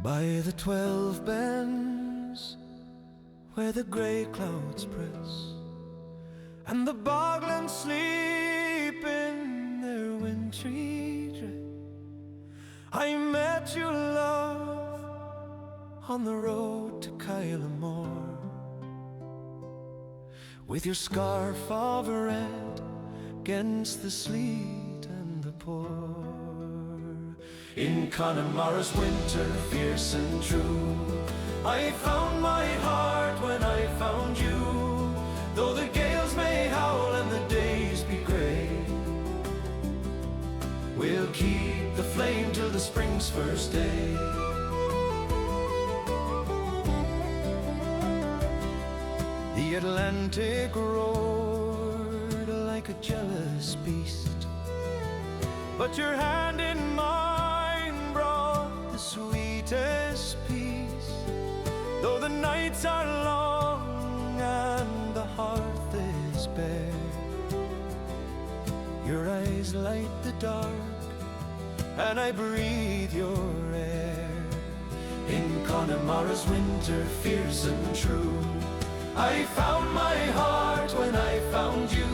By the 12 bends where the grey clouds press, and the boglands sleep in their wintry dread, I met you, love, on the road to Kylemore, with your scarf of red against the sleet and the pour. In Connemara's winter, fierce and true, I found my heart when I found you. Though the gales may howl and the days be grey, we'll keep the flame till the spring's first day. The Atlantic roared like a jealous beast, but your hand in mine brought the sweetest peace. Though the nights are long and the hearth is bare, your eyes light the dark and I breathe your air. In Connemara's winter, fierce and true, I found my heart when I found you.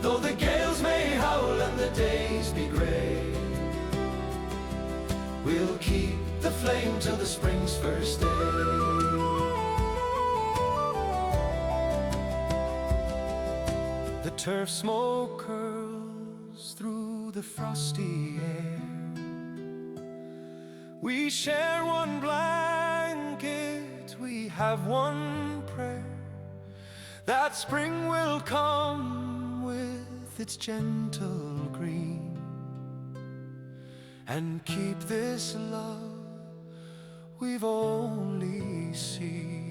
Though the gales may howl and the days be grey, we'll keep the flame till the spring's first day. The turf smoke curls through the frosty air. We share one blanket, we have one prayer, that spring will come with its gentle green, and keep this love we've only seen.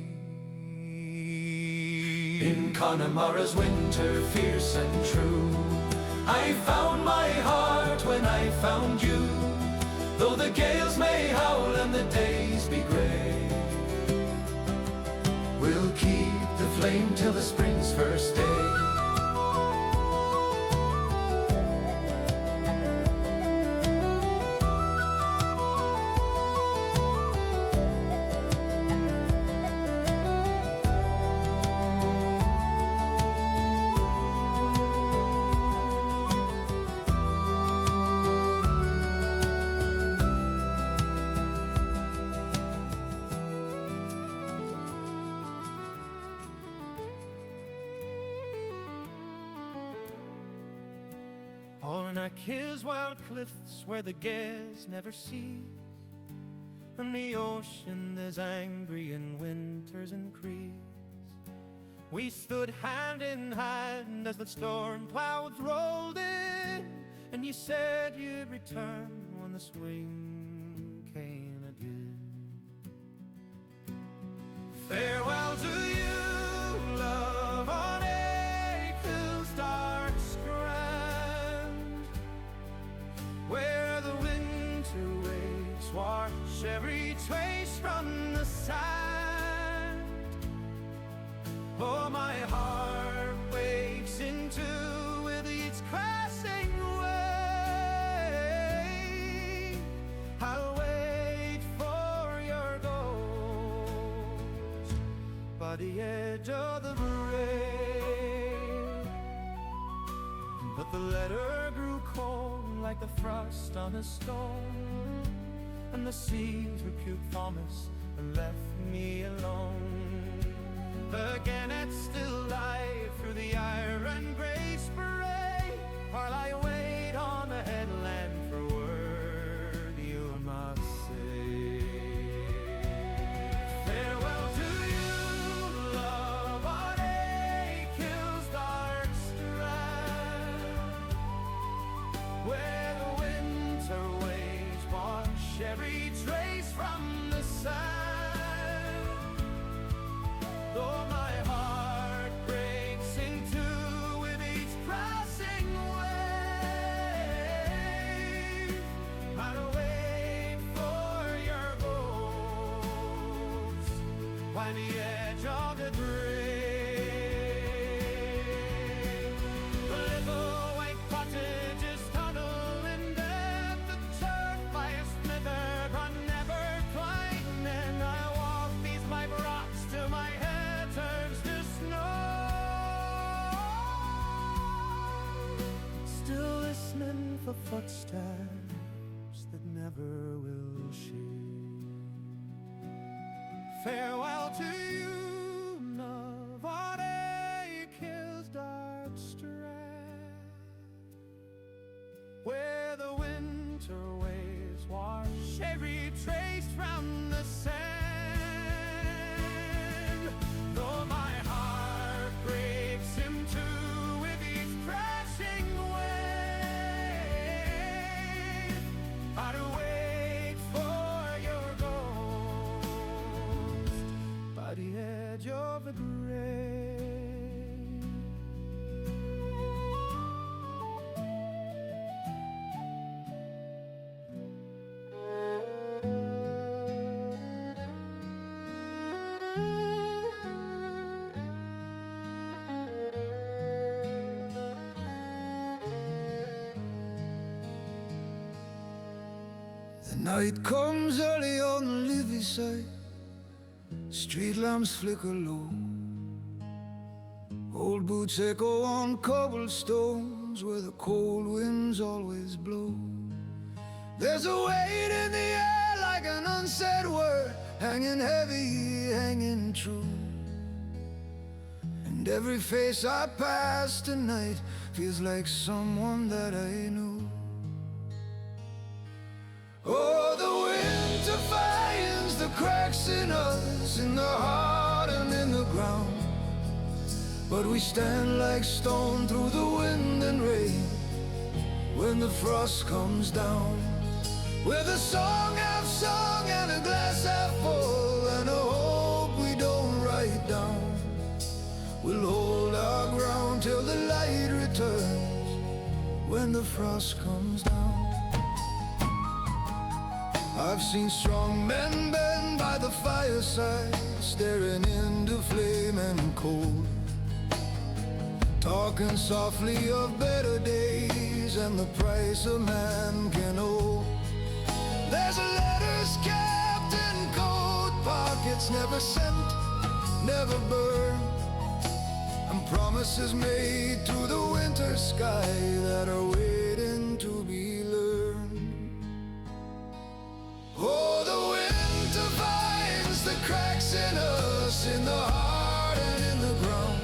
In Connemara's winter, fierce and true, I found my heart when I found you. Though the gales may howl and the days be grey, we'll keep the flame till the spring's first day. Pornack Hill's wild cliffs where the gaze never cease, and the ocean is angry and winters increase. We stood hand in hand as the storm clouds rolled in, and you said you'd return when the spring came again. Farewell to you, love, on April's dark strand, where the winter waves wash every trace from the sand. Oh, my heart wakes into with each crashing wave. I'll wait for your ghost by the edge of the grave. But the letter grew cold like the frost on a stone, and the seas rebuked Thomas and left me alone. Again it's still light through the iron grey spray, while I wait on the headland for word you must say. Farewell to you, love, on Achilles' dark strand, where the winter waves wash every trace from the sand. Though my heart breaks in two with each passing wave, I'll wait for your ghost by the edge of the grave. The little white cottages tunnel in death, the turf by a smither on never climb footsteps that never will shear. Farewell to you, of Arctic Hill's dark strand, where the winter waves wash every trace from the sand. Though my heart breaks in two with each crashing wave, I'd wait for your ghost by the edge of the grave. The night comes early on the Livy side, street lamps flicker low, old boots echo on cobblestones where the cold winds always blow. There's a weight in the air like an unsaid word, hanging heavy, hanging true. And every face I pass tonight feels like someone that I knew. Oh, the winter finds the cracks in us, in the heart and in the ground, but we stand like stone through the wind and rain when the frost comes down. With a song half sung and a glass half full and a hope we don't write down, we'll hold our ground till the light returns when the frost comes down. I've seen strong men bend by the fireside, staring into flame and cold, talking softly of better days and the price a man can owe. There's letters kept in coat pockets, never sent, never burned, and promises made to the winter sky that are waiting to be learned. Oh, the winter finds the cracks in us, in the heart and in the ground,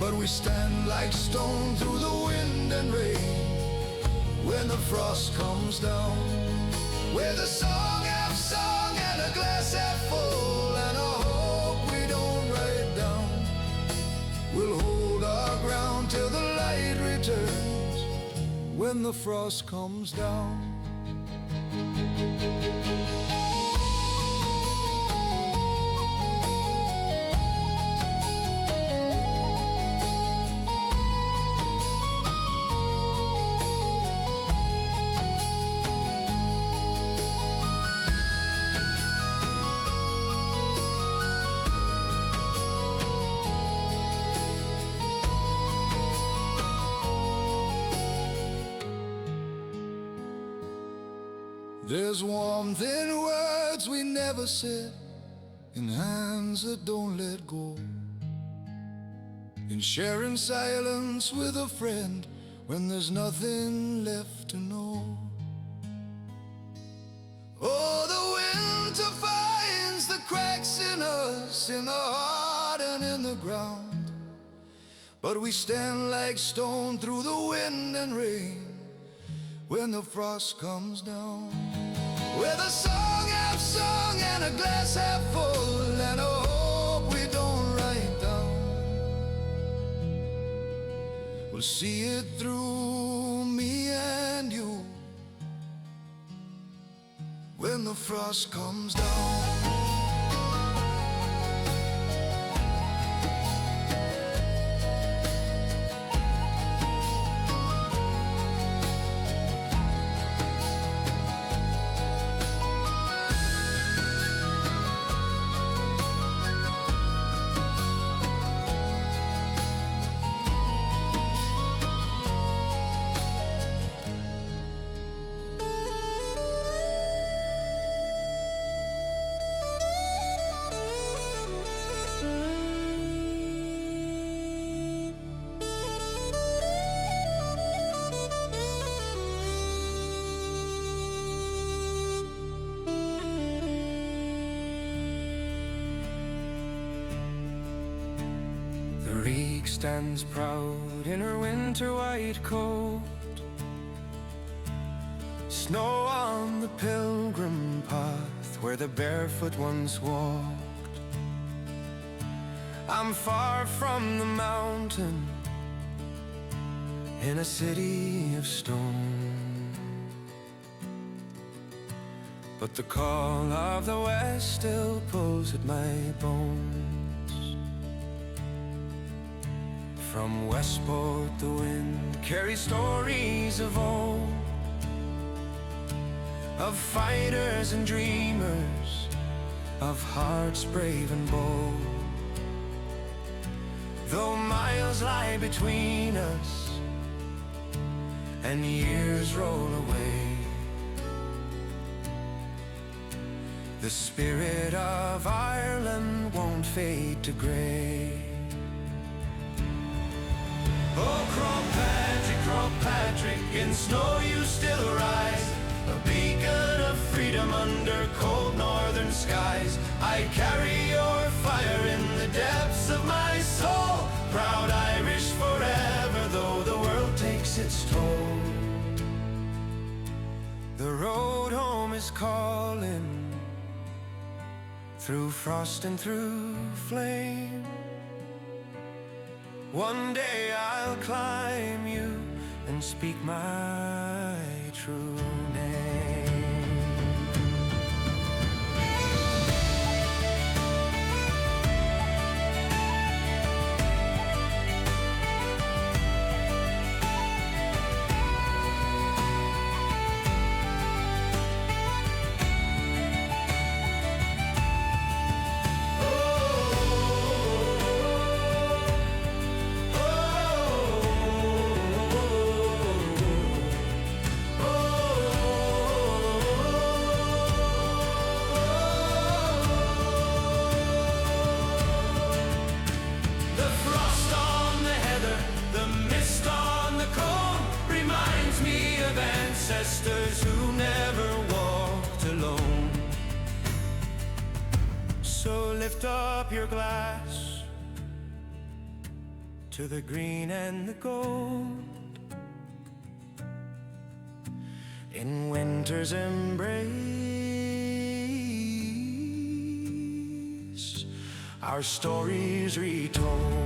but we stand like stone through the wind and rain when the frost comes down. With a song half sung and a glass half full and a hope we don't write down, we'll hold our ground till the light returns when the frost comes down. There's warmth in words we never said, in hands that don't let go, in sharing silence with a friend when there's nothing left to know. Oh, the winter finds the cracks in us, in the heart and in the ground, but we stand like stone through the wind and rain when the frost comes down. With a song half sung and a glass half full and a hope we don't write down, we'll see it through, me and you, when the frost comes down. peak stands proud in her winter white coat. Snow on the pilgrim path where the barefoot once walked. I'm far from the mountain in a city of stone, but the call of the west still pulls at my bones. From Westport the wind carries stories of old, of fighters and dreamers, of hearts brave and bold. Though miles lie between us and years roll away, the spirit of Ireland won't fade to grey. Oh, Croagh Patrick, in snow you still rise, a beacon of freedom under cold northern skies. I carry your fire in the depths of my soul, proud Irish forever, though the world takes its toll. The road home is calling, through frost and through flame. One day I'll climb you and speak my true name. Ancestors who never walked alone. So lift up your glass to the green and the gold. In winter's embrace, our stories retold.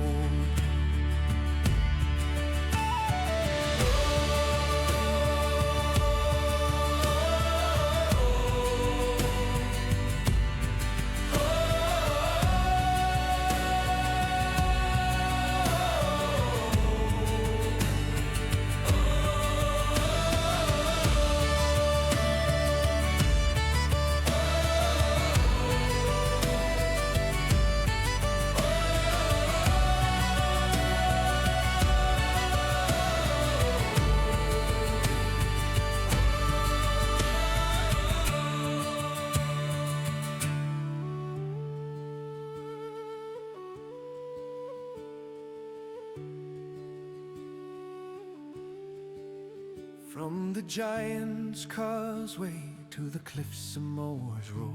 From the Giant's Causeway to the cliffs of Moher's Row,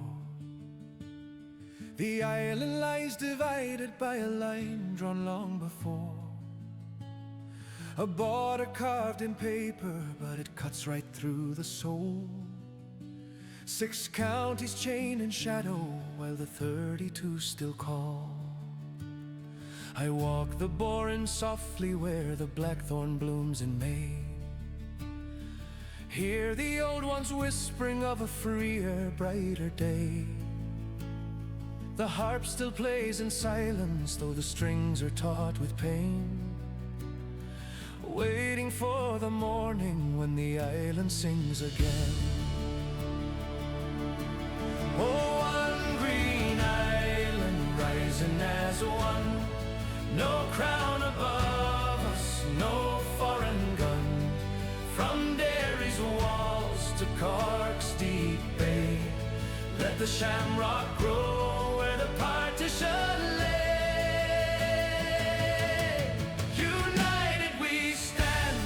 the island lies divided by a line drawn long before. A border carved in paper, but it cuts right through the soul. 6 counties chain in shadow, while the 32 still call. I walk the Bourne softly where the blackthorn blooms in May. Hear the old ones whispering of a freer, brighter day. The harp still plays in silence, though the strings are taut with pain, waiting for the morning when the island sings again. Oh, one green island rising as one, no crown above us, no foreign gun. From Derry's walls to Cork's deep bay, let the shamrock grow where the partition lay. United we stand,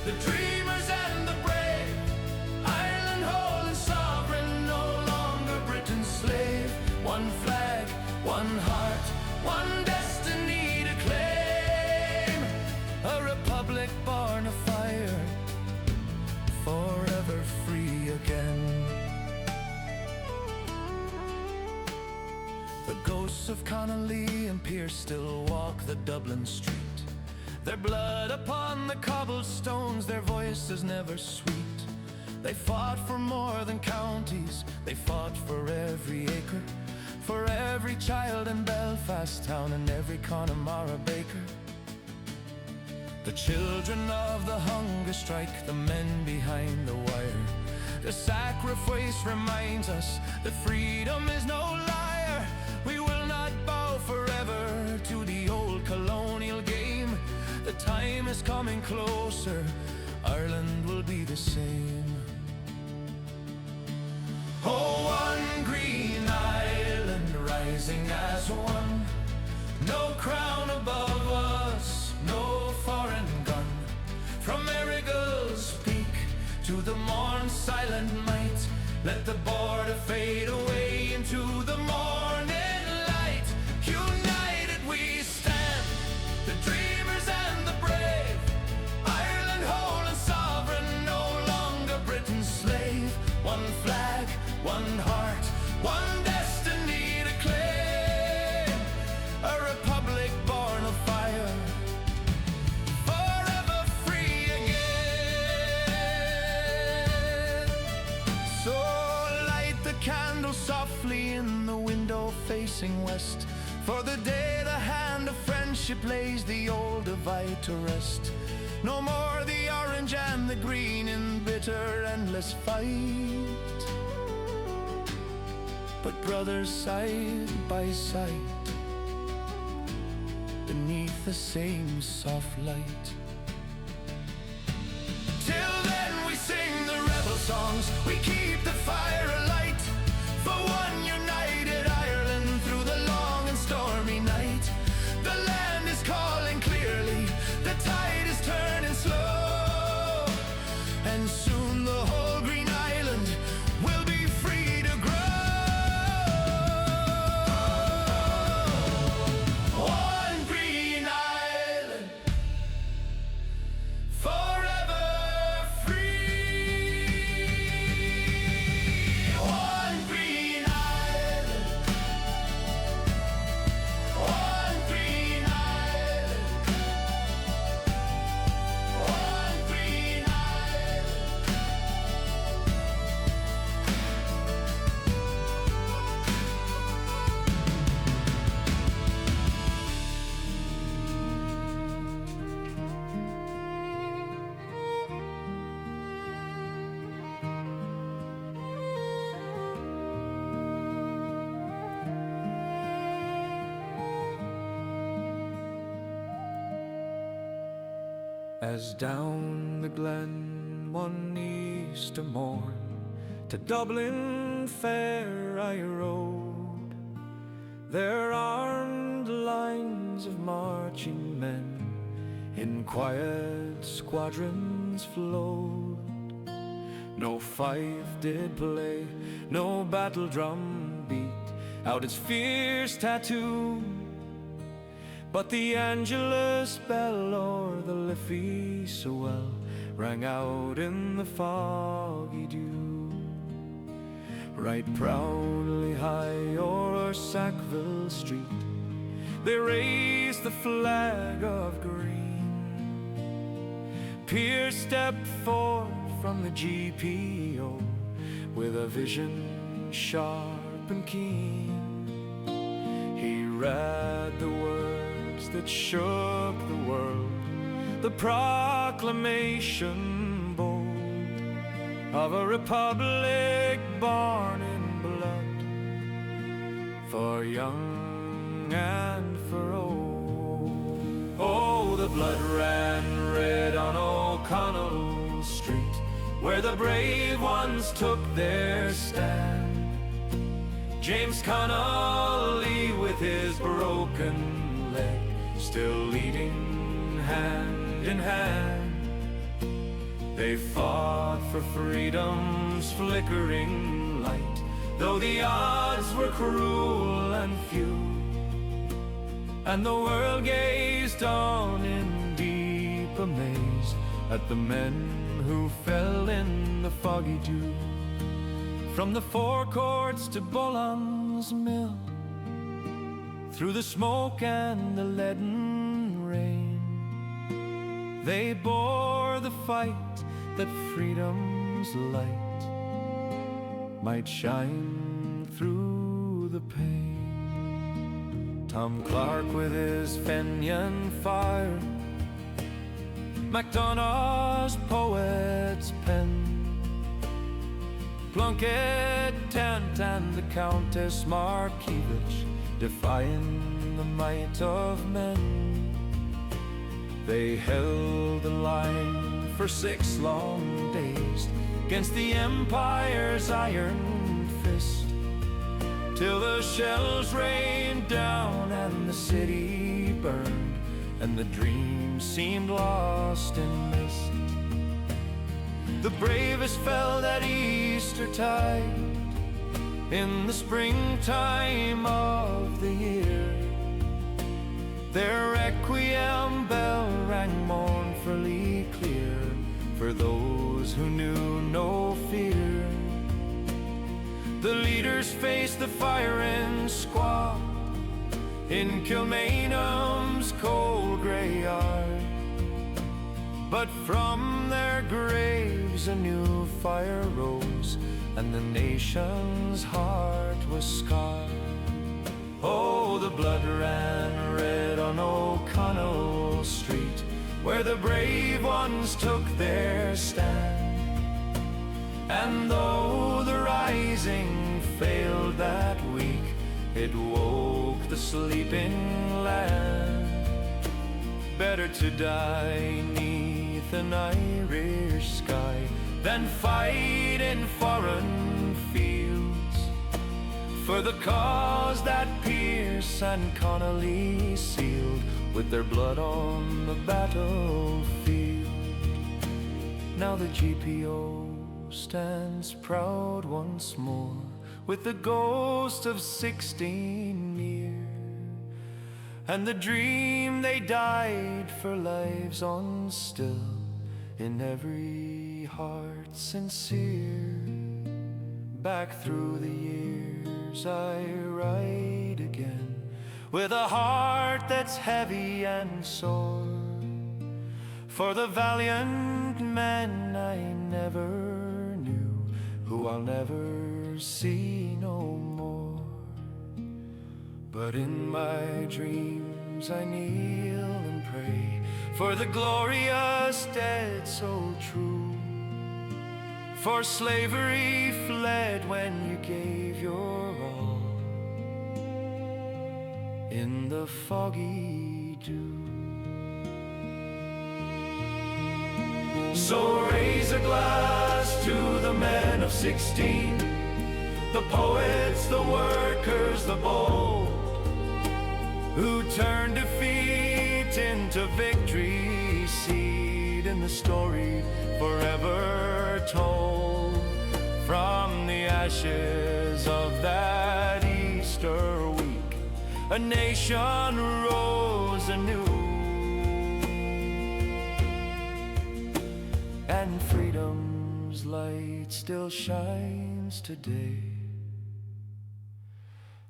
the dreamers and the brave, Ireland whole and sovereign, no longer Britain's slave. One flag, one heart, one destiny to claim. of Connolly and Pierce still walk the Dublin street. Their blood upon the cobblestones, their voices never sweet. They fought for more than counties, they fought for every acre, for every child in Belfast town and every Connemara baker. The children of the hunger strike, the men behind the wire. The sacrifice reminds us that freedom is no liar. We will not bow forever to the old colonial game. The time is coming closer, Ireland will be the same. Oh, one green island rising as one. No crown above us, no foreign gun. From Errigal's peak to the morn's silent night, let the border fade away into the morning light. United we stand, the dreamers and the brave. Ireland whole and sovereign, no longer Britain's slave. One flag, one heart, one destiny to claim. A republic born of fire, forever free again. So light the candle softly in the window facing west, for the day the hand of friendship lays the old divide to rest. No more the orange and the green in bitter endless fight, but brothers side by side beneath the same soft light. Till then we sing the rebel songs, we keep the fire alight, for one united Ireland through the long and stormy night. The land is calling clearly, the tide is turning slow, and soon the whole green island will be free to grow. One green island, forever free. One green island, one green island, one green island. As down the glen one Easter morn to Dublin fair I rode, their armed lines of marching men in quiet squadrons flowed. No fife did play, no battle drum beat out its fierce tattoo, but the Angelus bell or the Liffey Sewell rang out in the foggy dew. Right proudly high o'er Sackville Street they raised the flag of green. Pierce stepped forth from the GPO with a vision sharp and keen. He read the words that shook the world, the proclamation bold of a republic born in blood, for young and for old. Oh, the blood ran red on O'Connell Street, where the brave ones took their stand. James Connolly with his broken leg still leading hand in hand. They fought for freedom's flickering light, though the odds were cruel and few, and the world gazed on in deep amaze at the men who fell in the foggy dew. From the forecourts to Bullen's mill, Through the smoke and the leaden rain, they bore the fight that freedom's light might shine through the pain. Tom Clark with his Fenian fire, MacDonough's poet's pen, Plunkett Tent and the Countess Markievicz, defying the might of men. They held the line for 6 long days against the Empire's iron fist, till the shells rained down and the city burned, and the dream seemed lost in mist. The bravest fell that Eastertide in the springtime of the year. Their requiem bell rang mournfully clear for those who knew no fear. The leaders faced the firing squad in Kilmainham's cold grey yard, but from their graves a new fire rose, and the nation's heart was scarred. Oh, the blood ran red on O'Connell Street, where the brave ones took their stand. And though the rising failed that week, it woke the sleeping land. Better to die 'neath an Irish sky than fight in foreign fields, for the cause that Pearse and Connolly sealed with their blood on the battlefield. Now the GPO stands proud once more, with the ghost of 16 near, and the dream they died for lives on still in every heart sincere. Back through the years I ride again, with a heart that's heavy and sore, for the valiant men I never knew, who I'll never see no more. But in my dreams I kneel and pray for the glorious dead so true, for slavery fled when you gave your all in the foggy dew. So raise a glass to the men of 16, the poets, the workers, the bold, who turned defeat into victory, seed in the story forever told. From the ashes of that Easter week, a nation rose anew, and freedom's light still shines today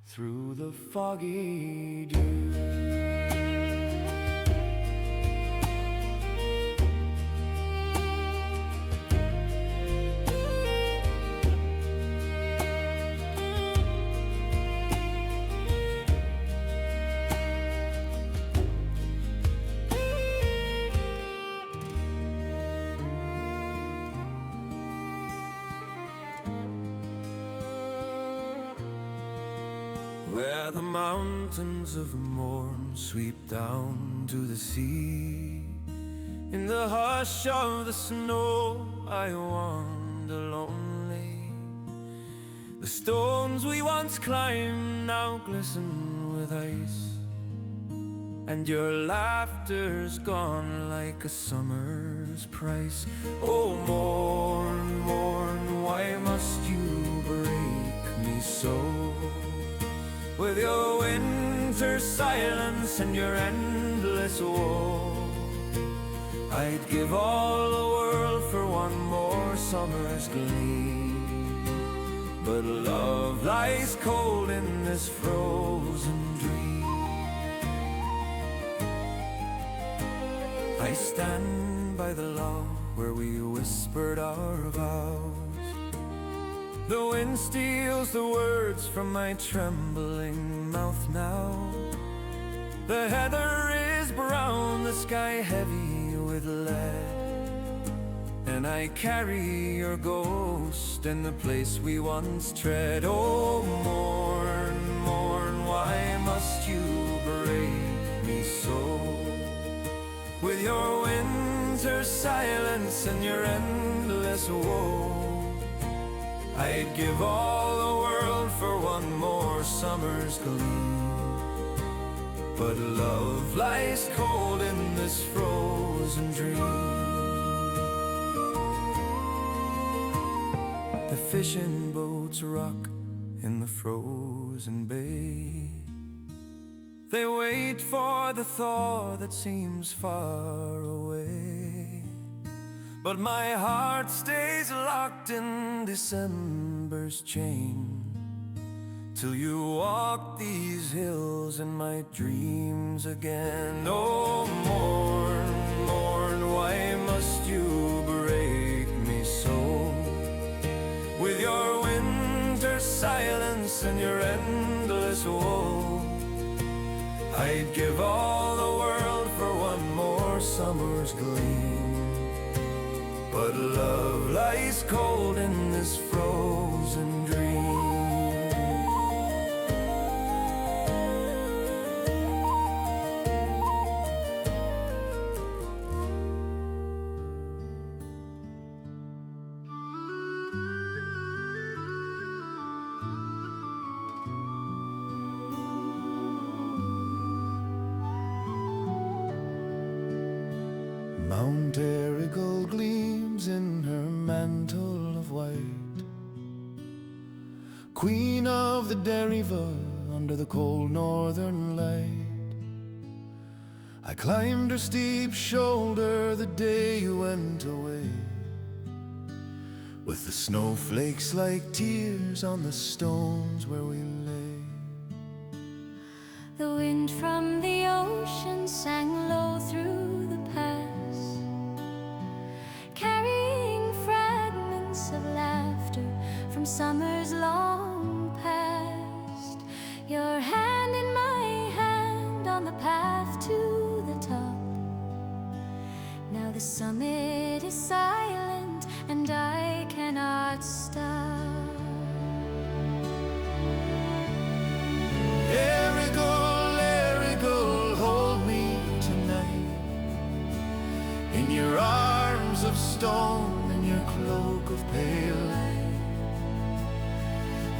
through the foggy dew. Where the mountains of morn sweep down to the sea, in the hush of the snow I wander lonely. The stones we once climbed now glisten with ice, and your laughter's gone like a summer's price. Oh, morn, morn, why must you break me so? With your winter silence and your endless woe, I'd give all the world for one more summer's gleam, but love lies cold in this frozen dream. I stand by the log where we whispered our vows. The wind steals the words from my trembling mouth now. The heather is brown, the sky heavy with lead, and I carry your ghost in the place we once tread. Oh, mourn, mourn, why must you break me so? With your winter silence and your endless woe, I'd give all the world for one more summer's gleam. But love lies cold in this frozen dream. The fishing boats rock in the frozen bay. They wait for the thaw that seems far away. But my heart stays locked in December's chain, till you walk these hills in my dreams again. Oh, mourn, mourn, why must you break me so? With your winter silence and your endless woe, I'd give all the world for one more summer's gleam. But love lies cold in this frozen dream. Mount Errigal gleams in her mantle of white, queen of the Deriva under the cold northern light. I climbed her steep shoulder the day you went away, with the snowflakes like tears on the stones where we lay. The wind from the ocean sang low through the pass, carrying fragments of laughter from summers long past. Your hand in my hand on the path to the top. Now the summit is silent and I cannot stop. Errigal, Errigal, hold me tonight in your arms of stone and your cloak of pale light.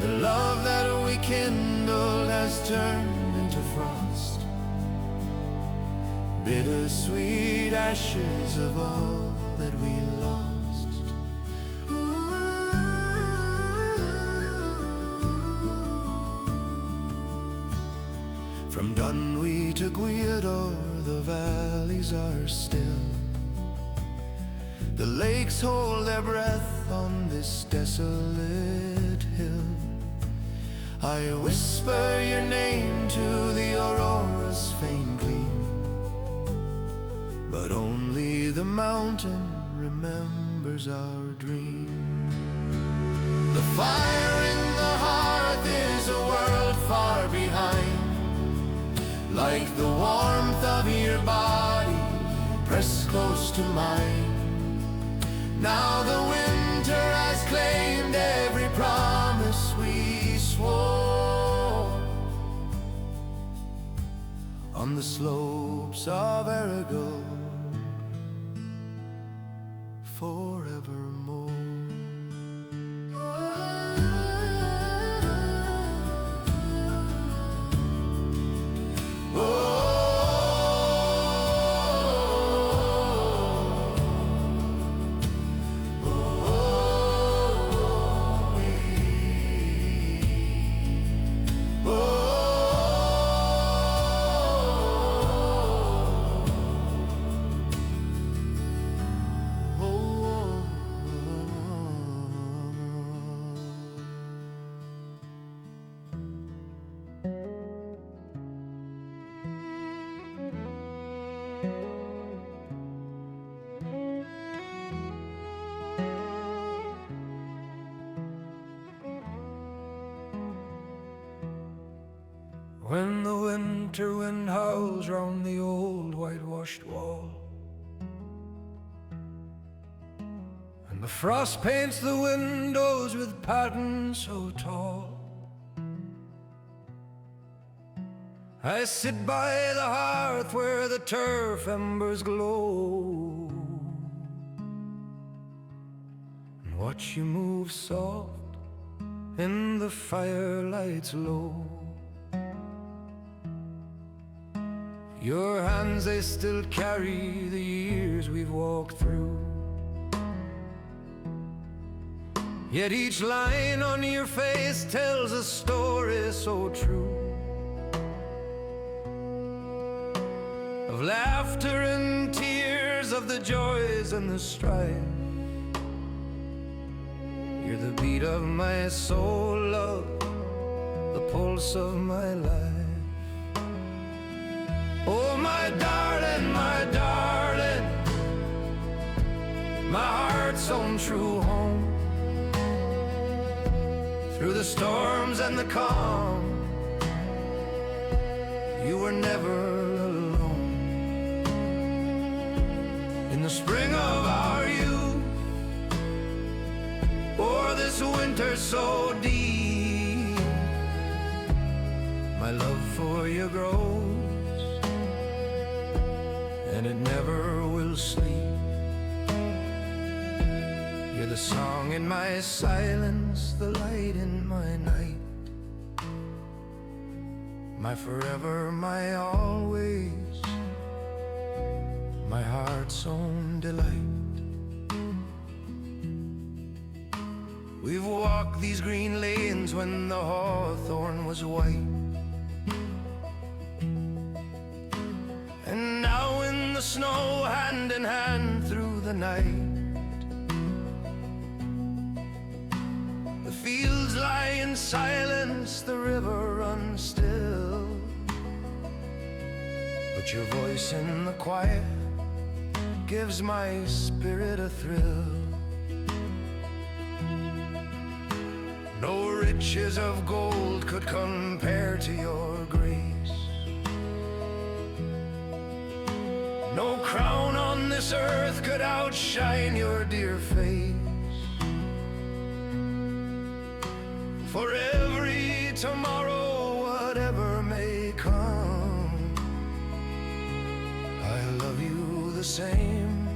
The love that we kindled has turned into frost, bittersweet ashes of all that we lost. From Dunwee to Gweedore, the valleys are still. The lakes hold their breath on this desolate hill. I whisper your name to the aurora's faint gleam, but only the mountain remembers our dream. The fire in the hearth is a world far behind, like the warmth of your body pressed close to mine. Now the winter has claimed every promise we swore on the slopes of Errigal forevermore. when the winter wind howls round the old whitewashed wall, and the frost paints the windows with patterns so tall. I sit by the hearth where the turf embers glow, and watch you move soft in the firelight's low. Your hands, they still carry the years we've walked through, yet each line on your face tells a story so true, of laughter and tears, of the joys and the strife. You're the beat of my soul, love, the pulse of my life. Oh, my darling, my heart's own true home. Through the storms and the calm, you were never alone. In the spring of our youth, or this winter so deep, my love for you grows, and it never will sleep. You're the song in my silence, the light in my night, my forever, my always, my heart's own delight. We've walked these green lanes when the hawthorn was white, and now in the snow, hand in hand through the night. The fields lie in silence, the river runs still, but your voice in the quiet gives my spirit a thrill. No riches of gold could compare to your grace. No crown on this earth could outshine your dear face. For every tomorrow, whatever may come, I love you the same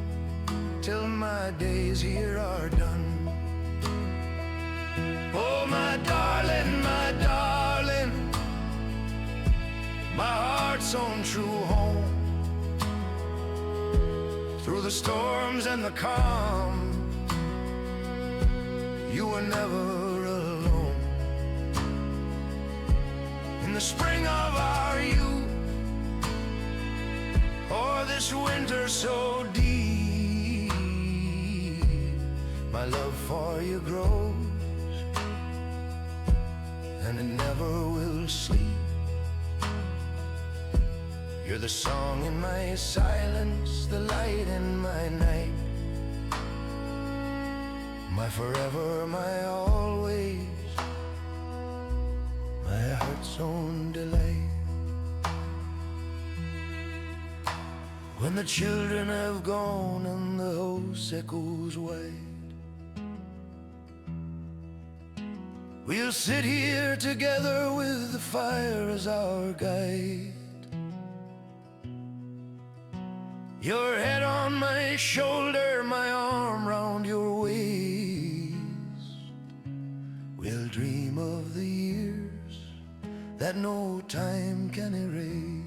till my days here are done. Oh, my darling, my heart's own true home. Through the storms and the calm, you were never alone. In the spring of our youth, or this winter so deep, my love for you grows, and it never will sleep. You're the song in my silence, the light in my night, my forever, my always, my heart's own delight. When the children have gone and the house echoes wide, we'll sit here together with the fire as our guide. Your head on my shoulder, my arm round your waist. We'll dream of the years that no time can erase.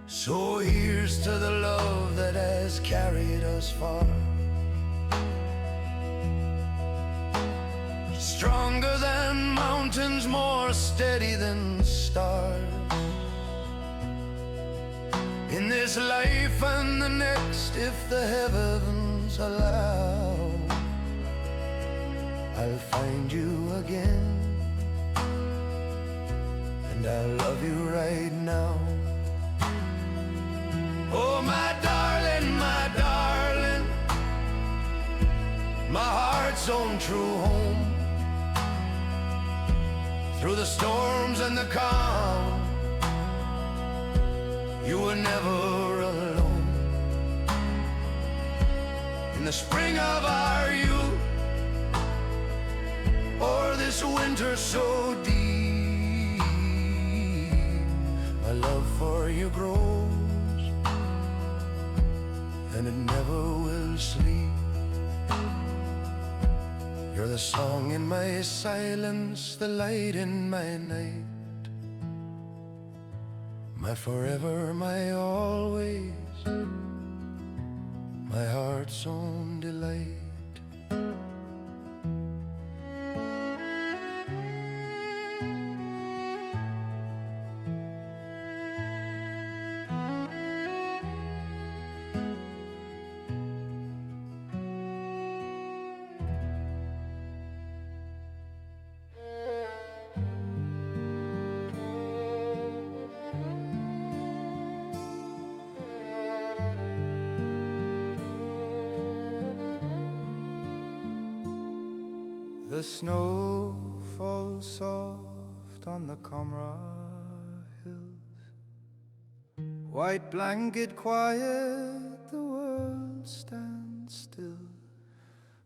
So here's to the love that has carried us far, stronger than mountains, more steady than stars. In this life and the next, if the heavens allow, I'll find you again, and I'll love you right now. Oh, my darling, my heart's own true home. through the storms and the calm. You were never alone. In the spring of our youth, or this winter so deep, my love for you grows, and it never will sleep. You're the song in my silence, the light in my night, my forever, my always, my heart's own delight. The snow falls soft on the Comra hills. White blanket quiet, the world stands still.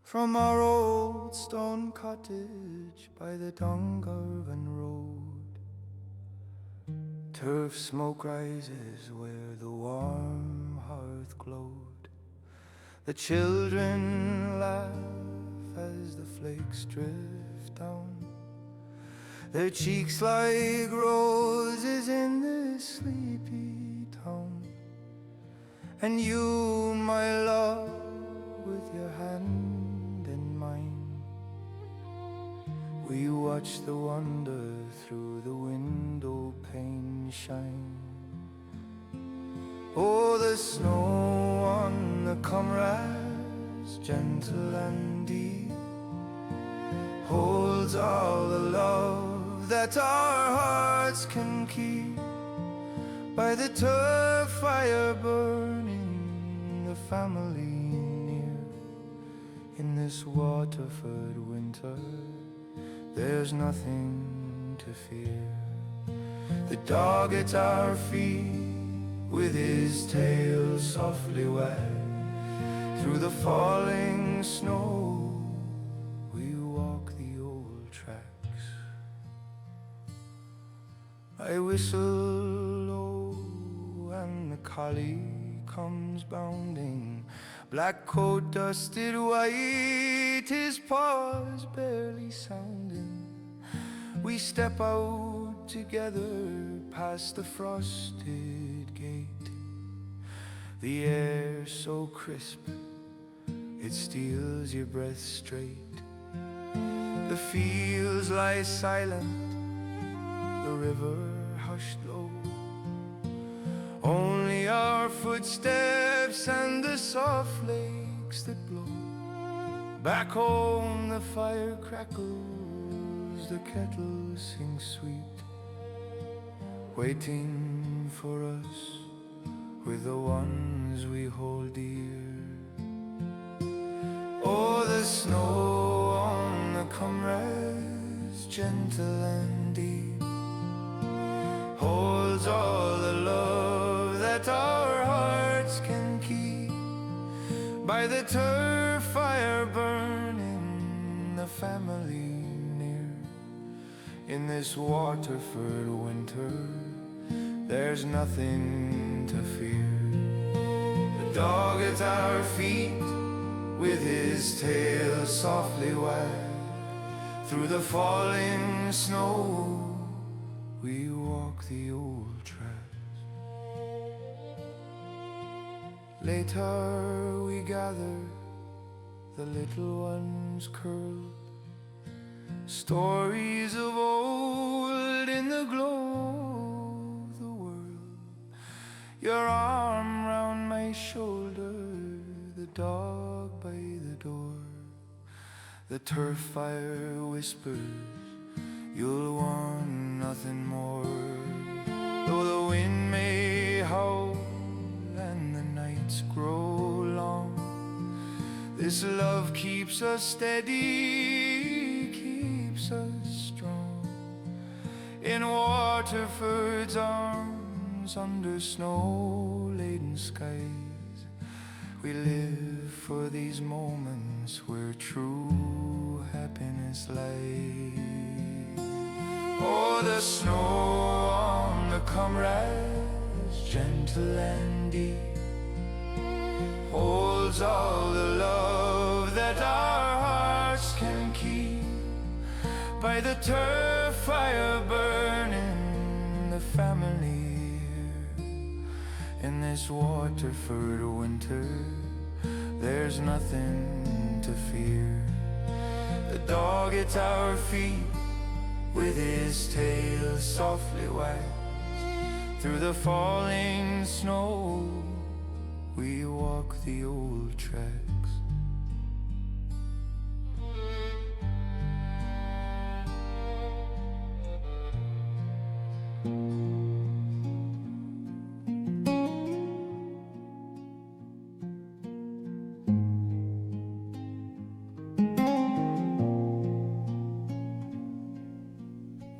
From our old stone cottage by the Dungarvan road, turf smoke rises where the warm hearth glowed. The children laugh as the flakes drift down, their cheeks like roses in this sleepy town. And you, my love, with your hand in mine, we watch the wonder through the window pane shine. Oh, the snow on the comrades, gentle and deep, holds all the love that our hearts can keep. By the turf fire burning, the family near. In this Waterford winter, there's nothing to fear. The dog at our feet, with his tail softly wag, through the falling snow we walk the old tracks. I whistle low and the collie comes bounding, black coat dusted white, his paws barely sounding. We step out together past the frosted gate, the air so crisp it steals your breath straight. The fields lie silent, the river hushed low, only our footsteps and the soft flakes that blow. Back home the fire crackles, the kettle sings sweet, waiting for us with the ones we hold dear. Oh, the snow on the comrades, gentle and deep, holds all the love that our hearts can keep. By the turf fire burning, the family near. In this Waterford winter, there's nothing to fear. The dog at our feet, with his tail softly wag, through the falling snow we walk the old tracks. Later we gather, the little ones curled, stories of old in the glow of the world. Your arm round my shoulder, the dog by the door, the turf fire whispers, you'll want nothing more. Though the wind may howl and the nights grow long, this love keeps us steady, keeps us strong. Waterford's arms under snow-laden skies. We live for these moments where true happiness lies. Oh, the snow on the comrades, gentle and deep, holds all the love that our hearts can keep. By the turf fire burning, the family here. In this Waterford winter, there's nothing to fear. The dog at our feet, with his tail softly wagged. Through the falling snow, we walk the old tracks.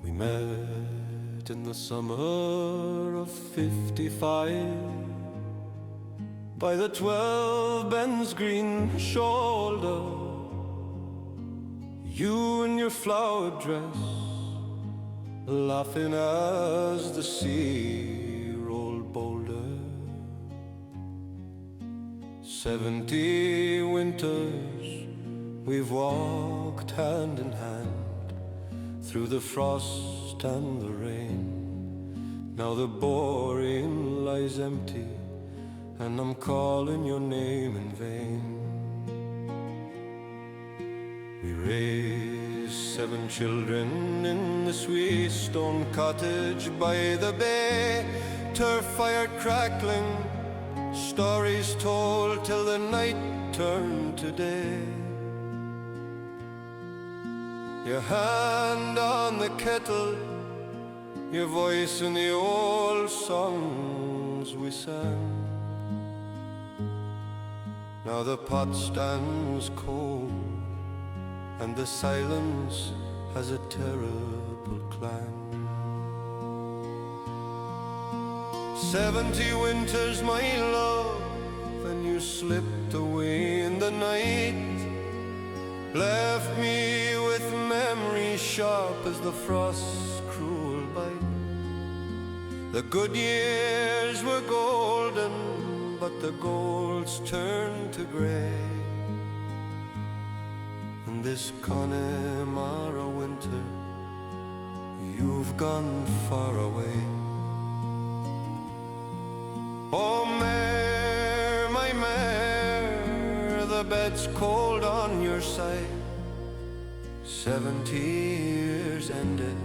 We met in the summer of '55 by the 12 Ben's green shoulder. You in your flowered dress, laughing as the sea rolled bolder. 70 winters we've walked hand in hand through the frost and the rain. Now the boring lies empty, and I'm calling your name in vain. We raised 7 children in the sweet stone cottage by the bay, turf fire crackling, stories told till the night turned to day. Your hand on the kettle, your voice in the old songs we sang. Now the pot stands cold, and the silence has a terrible clang. 70 winters, my love, and you slipped away in the night, left me with memories sharp as the frost's cruel bite. The good years were golden, but the gold's turned to grey. And this Connemara winter, you've gone far away. Oh mare, my mare, the bed's cold on your side. 70 years ended,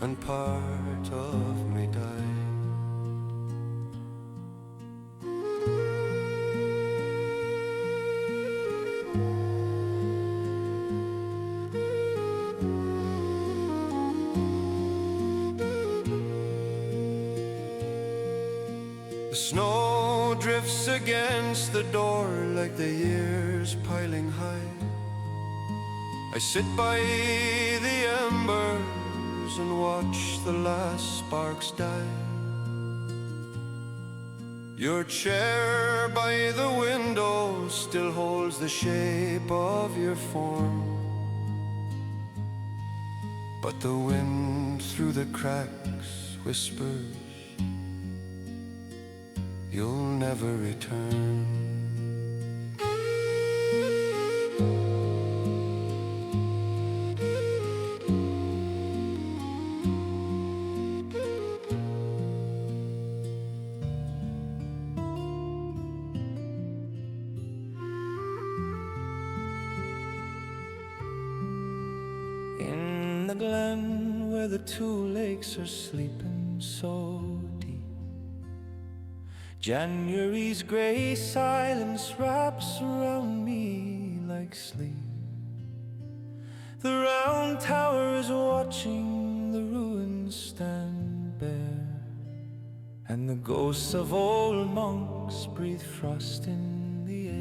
and part of me died. The snow drifts against the door like the years piling high. I sit by the embers and watch the last sparks die. Your chair by the window still holds the shape of your form, but the wind through the cracks whispers, you'll never return. In the glen where the 2 lakes are sleeping so deep, January's grey silence wraps around me like sleep. The round tower is watching the ruins stand bare, and the ghosts of old monks breathe frost in the air.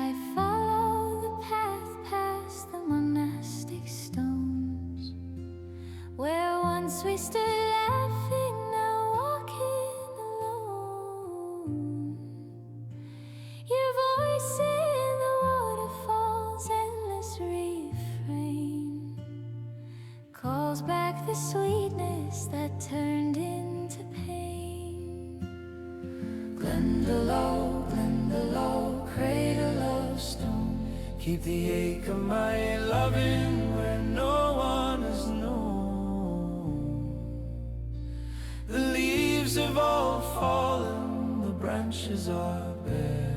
I follow the path past first we stood laughing, now walking alone. Your voice in the waterfall's endless refrain calls back the sweetness that turned into pain. Glendalough, Glendalough, cradle of stone, keep the ache of my loving where no one has known. The leaves have all fallen, the branches are bare,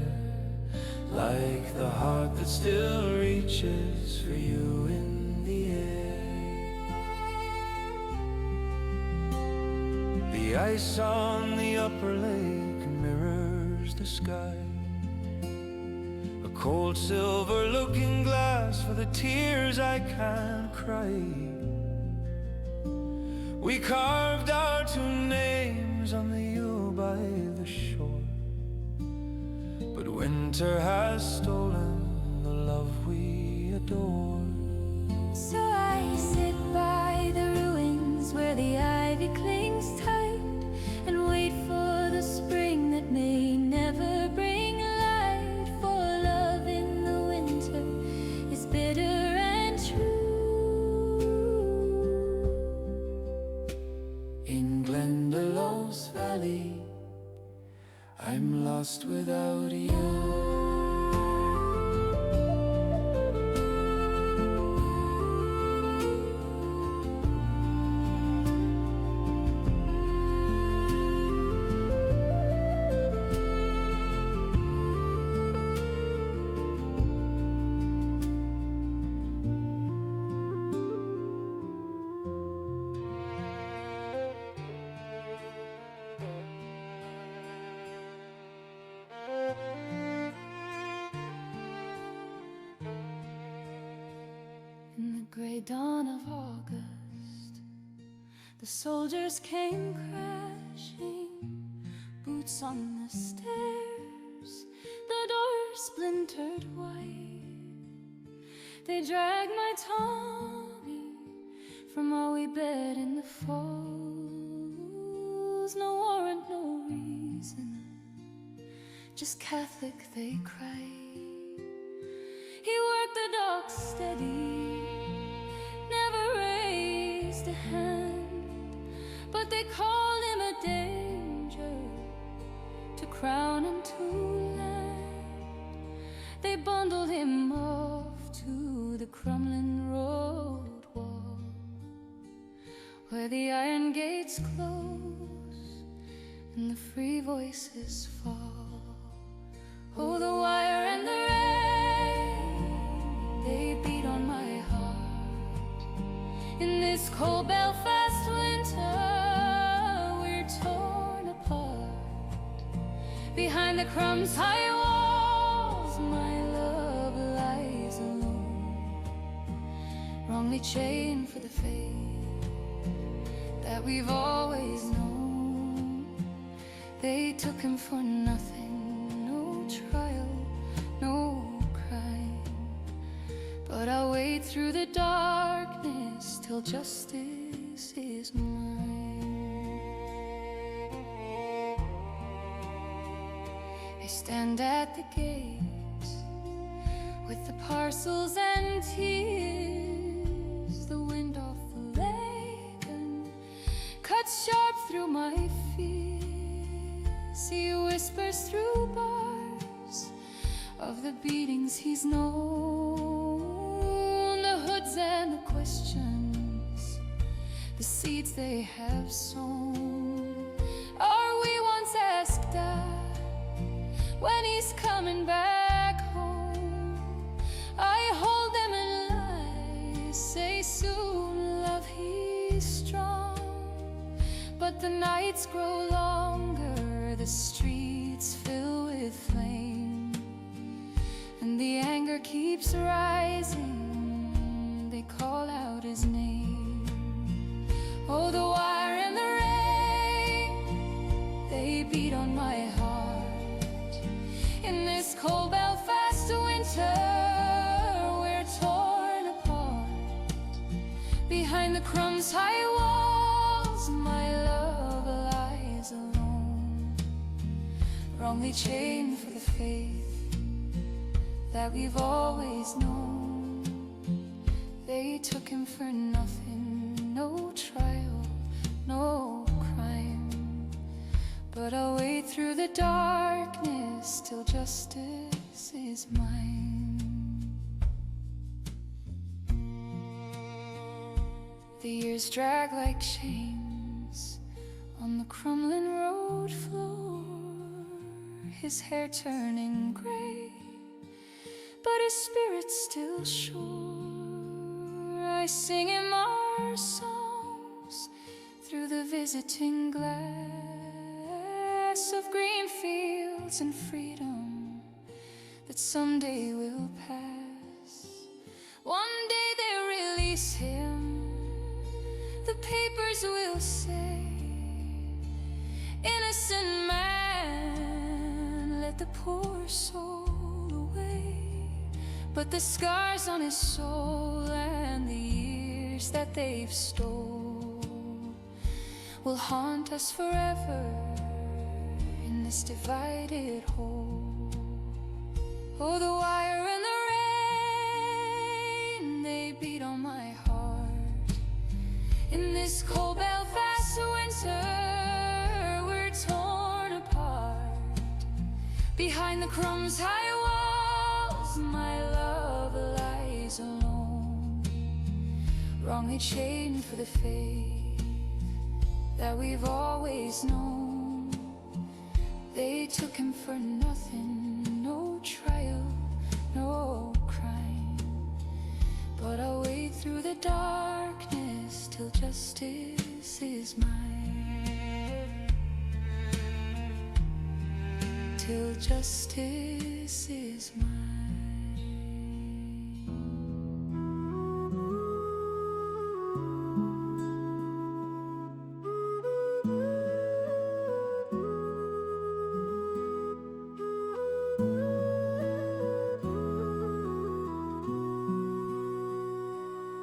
like the heart that still reaches for you in the air. The ice on the upper lake mirrors the sky, a cold silver looking glass for the tears I can't cry. We carved our two names on the yew by the shore, but winter has stolen the love we adore. So I sit by the ruins where the ivy clings tight and wait for the spring that may never bring light. For love in the winter is bitter and true. In Glendalough's valley, I'm lost without you. In the gray dawn of August, the soldiers came crashing, boots on the stairs, the door splintered wide. They dragged my Tommy from our wee bed in the falls. No warrant, no reason, just Catholic they cried. He worked the dock steady, never raised a hand, but they called him a danger to crown and to land. They bundled him off to the crumbling road wall, where the iron gates close and the free voices fall. Oh, the wire and the rain, they beat on my heart. In this cold Belfast winter, we're torn apart. Behind the crumbs high walls, my love lies alone, wrongly chained for the faith that we've always known. They took him for nothing, no trial, no crime, but I'll wait through the darkness till justice is mine. I stand at the gate with the parcels and tears, the wind off the lake and cuts sharp through my fears. He whispers through bars of the beatings he's known, the hoods and the questions, the seeds they have sown. Are we once asked Dad when he's coming back home? I hold them in lies, say soon, love, he's strong. But the nights grow longer, the streets fill with flame, and the anger keeps rising, they call out his name. Oh, the wire and the rain, they beat on my heart. In this cold Belfast winter, we're torn apart. Behind the crumbs high wall, my love lies alone, wrongly chained for the faith that we've always known. They took him for nothing, no trial, no crime, but I'll wait through the darkness till justice is mine. The years drag like chains on the crumbling road floor, his hair turning gray, but his spirit's still sure. I sing him our songs through the visiting glass of green fields and freedom that someday will pass. One day they'll release him, the papers will say, innocent man, let the poor soul away. But the scars on his soul and the years that they've stole will haunt us forever in this divided hole. Oh, the wire and the rain, they beat on my heart. In this cold Belfast winter, we're torn apart. Behind the crumbs high walls, my love lies alone, wrongly chained for the faith that we've always known. They took him for nothing, no trial, no crime, but I'll wait through the darkness till justice is mine. Till justice is mine.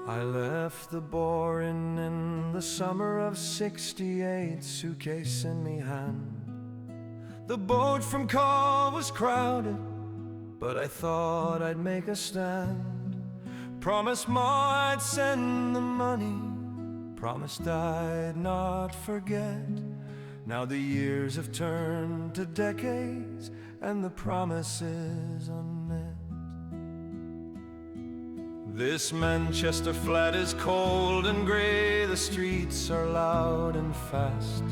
I left the boring in the summer of '68, suitcase in me hand. The boat from Cove was crowded, but I thought I'd make a stand. Promised Ma I'd send the money, promised I'd not forget. Now the years have turned to decades and the promise is unmet. This Manchester flat is cold and grey, the streets are loud and fast.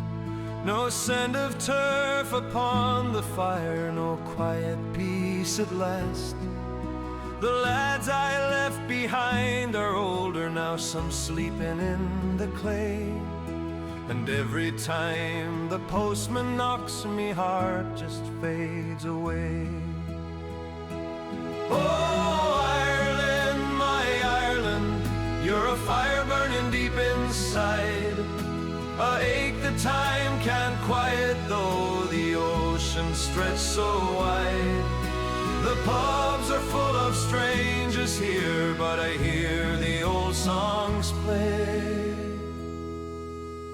No scent of turf upon the fire, no quiet peace at last. The lads I left behind are older now, some sleeping in the clay. And every time the postman knocks, me heart just fades away. Oh, Ireland, my Ireland, you're a fire burning deep inside, a ache that time can't quiet, though the ocean stretched so wide. The pubs are full of strangers here, but I hear the old songs play.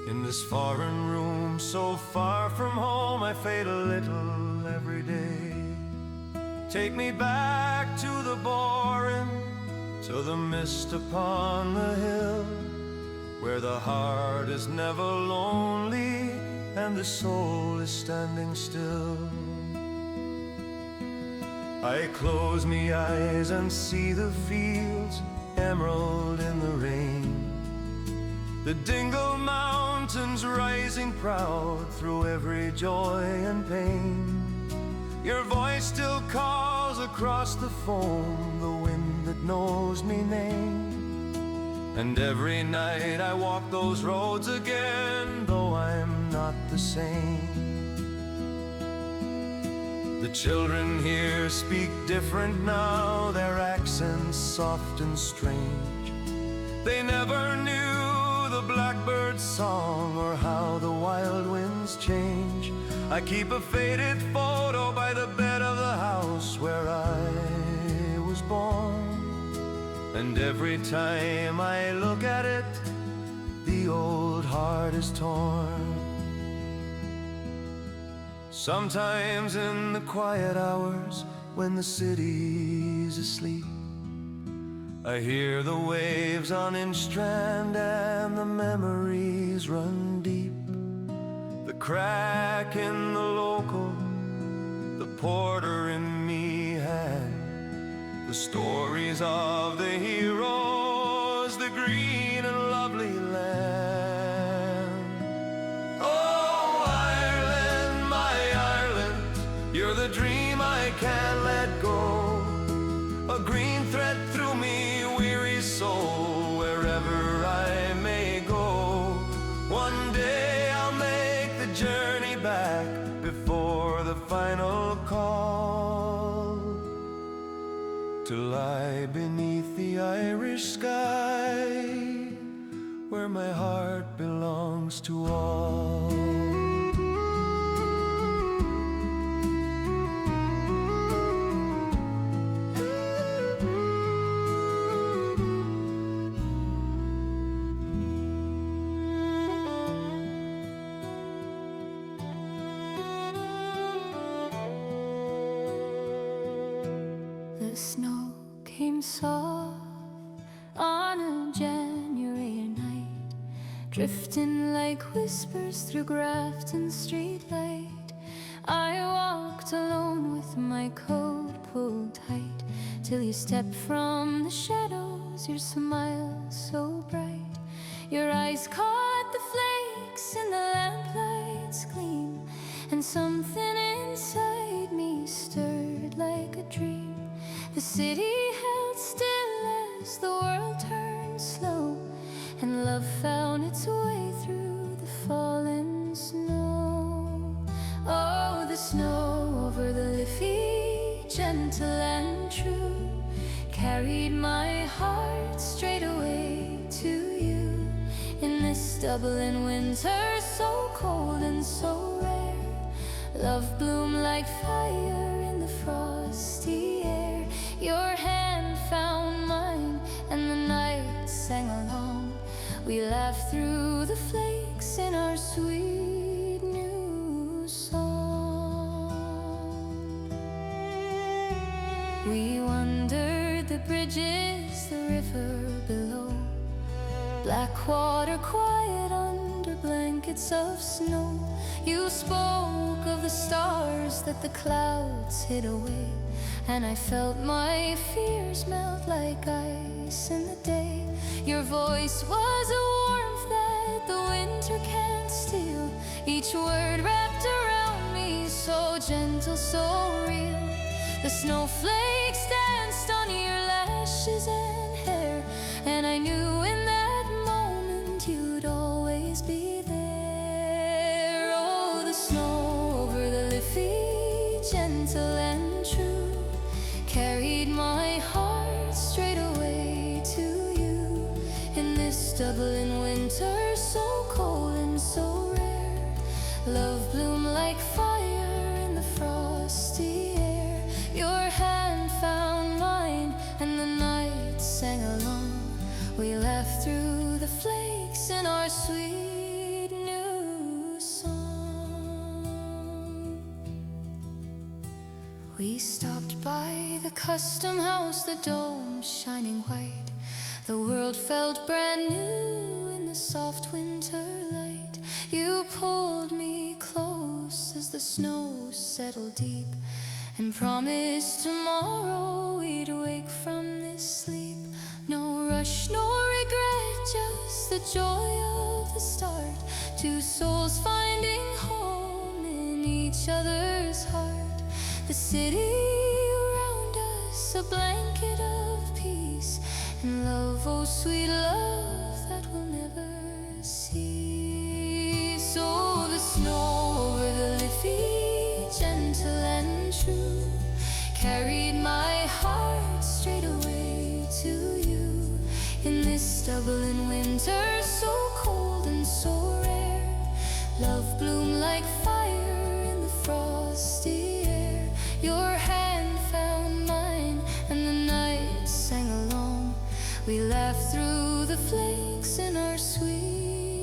In this foreign room so far from home, I fade a little every day. Take me back to the boring, to the mist upon the hill, where the heart is never lonely and the soul is standing still. I close me eyes and see the fields emerald in the rain, the Dingle Mountains rising proud through every joy and pain. Your voice still calls across the foam, the wind that knows me name. And every night I walk those roads again, though I'm not the same. The children here speak different now, their accents soft and strange. They never knew the blackbird's song or how the wild winds change. I keep a faded photo by the bed of the house where I was born, and every time I look at it, the the old heart is torn. Sometimes in the quiet hours when the city's asleep, I hear the waves on Instrand and the memories run deep. The crack in the local, the porter in me had the stories of the heroes, the green and lovely land. Oh, Ireland, my Ireland, you're the dream I can't let go. A green thread through me weary soul, wherever I may go. One day I'll make the journey back before the final call, to lie beneath the Irish sky, where my heart belongs to all. The snow came soft on a January night, drifting like whispers through Grafton street light. I walked alone with my coat pulled tight, till you stepped from the shadows, your smile so bright. Your eyes caught the flakes in the lamplight's gleam, and something inside me stirred like a dream. The city held still as the world turned slow, and love found its way through the fallen snow. Oh, the snow over the Liffey, gentle and true, carried my heart straight away to you. In this Dublin winter, so cold and so rare, love bloomed like fire in the frosty air. Your hand found mine, and the night sang along. We laughed through the flakes in our sweet new song. We wandered the bridges, the river below, black water quiet under blankets of snow. You spoke of the stars that the clouds hid away, and I felt my fears melt like ice in the day. Your voice was a warmth that the winter can't steal, each word wrapped around me, so gentle, so real. The snowflakes danced on your lashes and hair, and I knew in that moment you'd always be there. Oh, the snow over the Liffey, gentle and true, carried my heart straight away to you. In this Dublin winter, so cold and so rare, love bloomed like fire in the frosty air. Your hand found mine, and the night sang along. We laughed through the flakes in our sweet new song. We stopped by the custom house, the dome shining white. The world felt brand new in the soft winter light. You pulled me close as the snow settled deep, and promised tomorrow we'd wake from this sleep. No rush, no regret, just the joy of the start. Two souls finding home in each other's heart. The city around us, a blanket of peace and love, oh sweet love that will never cease. Oh, the snow over the Liffey, gentle and true, carried my heart straight away to you. In this Dublin winter, so cold and so rare, love bloomed like fire in the frosty air. Your hand found mine, and the night sang along. We laughed through the flakes in our sweet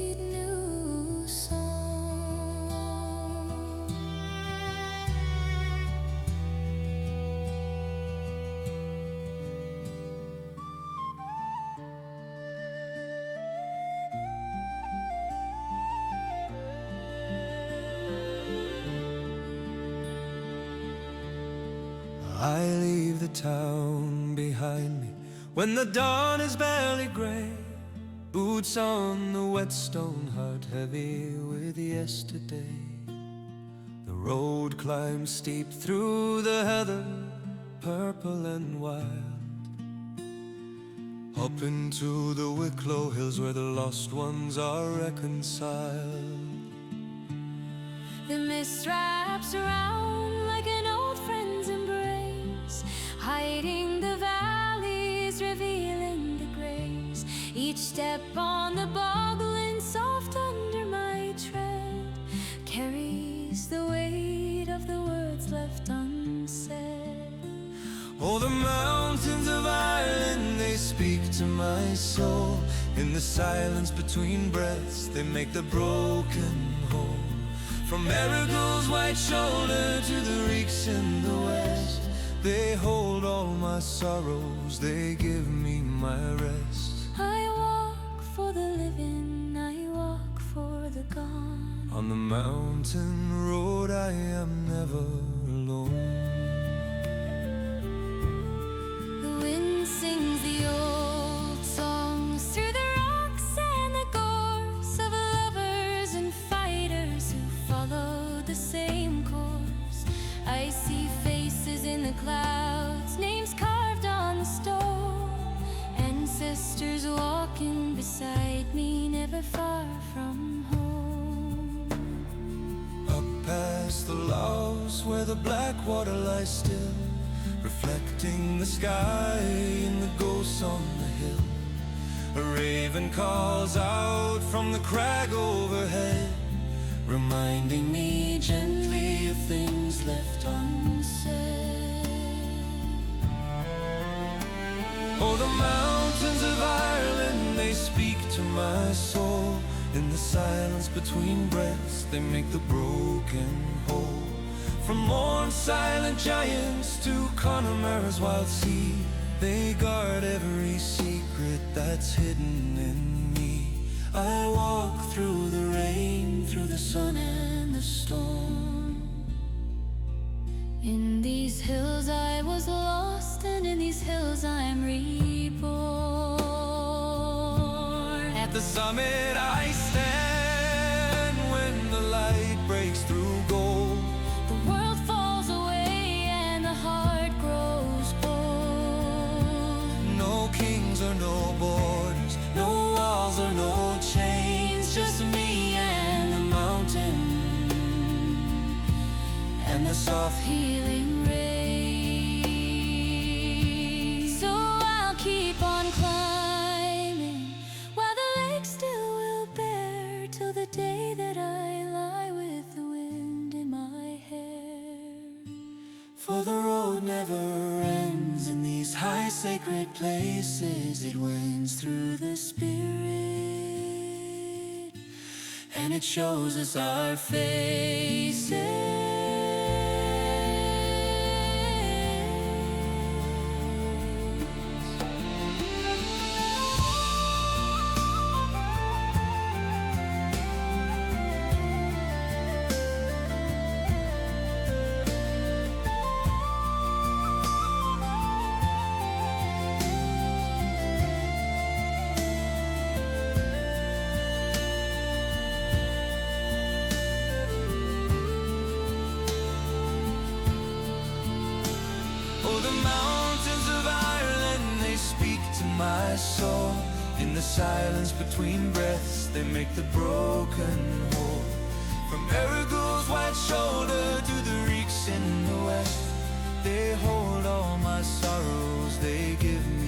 town behind me when the dawn is barely gray. Boots on the wet stone, heart heavy with yesterday. The road climbs steep through the heather, purple and wild, up into the Wicklow hills where the lost ones are reconciled. The mist wraps around like an old friend's embrace, hiding the valleys, revealing the grace. Each step on the bogland, soft under my tread, carries the weight of the words left unsaid. Oh, the mountains of Ireland, they speak to my soul. In the silence between breaths, they make the broken whole. From Marigold's white shoulder to the reeks in the west, they hold all my sorrows, they give me my rest. I walk for the living, I walk for the gone. On the mountain road I am never alone. The wind sings the old songs through the rocks and the gorse of lovers and fighters who followed the same course. I see faces in the clouds, names carved on the stone, ancestors walking beside me, never far from home. Up past the lows where the black water lies still, reflecting the sky in the ghosts on the hill. A raven calls out from the crag overhead, reminding me gently of things left unsaid. Oh, the mountains of Ireland, they speak to my soul. In the silence between breaths, they make the broken whole. From Mourn's silent giants to Connemara's wild sea, they guard every secret that's hidden in me. I walk through the rain, through the sun and the storm. In these hills I was lost, and in these hills I'm reborn. At the summit I stand when the light breaks through gold. The world falls away and the heart grows bold. No kings or no borders, no walls or no chains, just me and the mountain and the soft Healing rain. So I'll keep on climbing while the lake still will bear, till the day that I lie with the wind in my hair. For the road never ends in these high sacred places. It wends through the spirit, and it shows us our faces. My soul, in the silence between breaths, they make the broken whole. From Marigold's white shoulder to the reeks in the west, they hold all my sorrows, they give me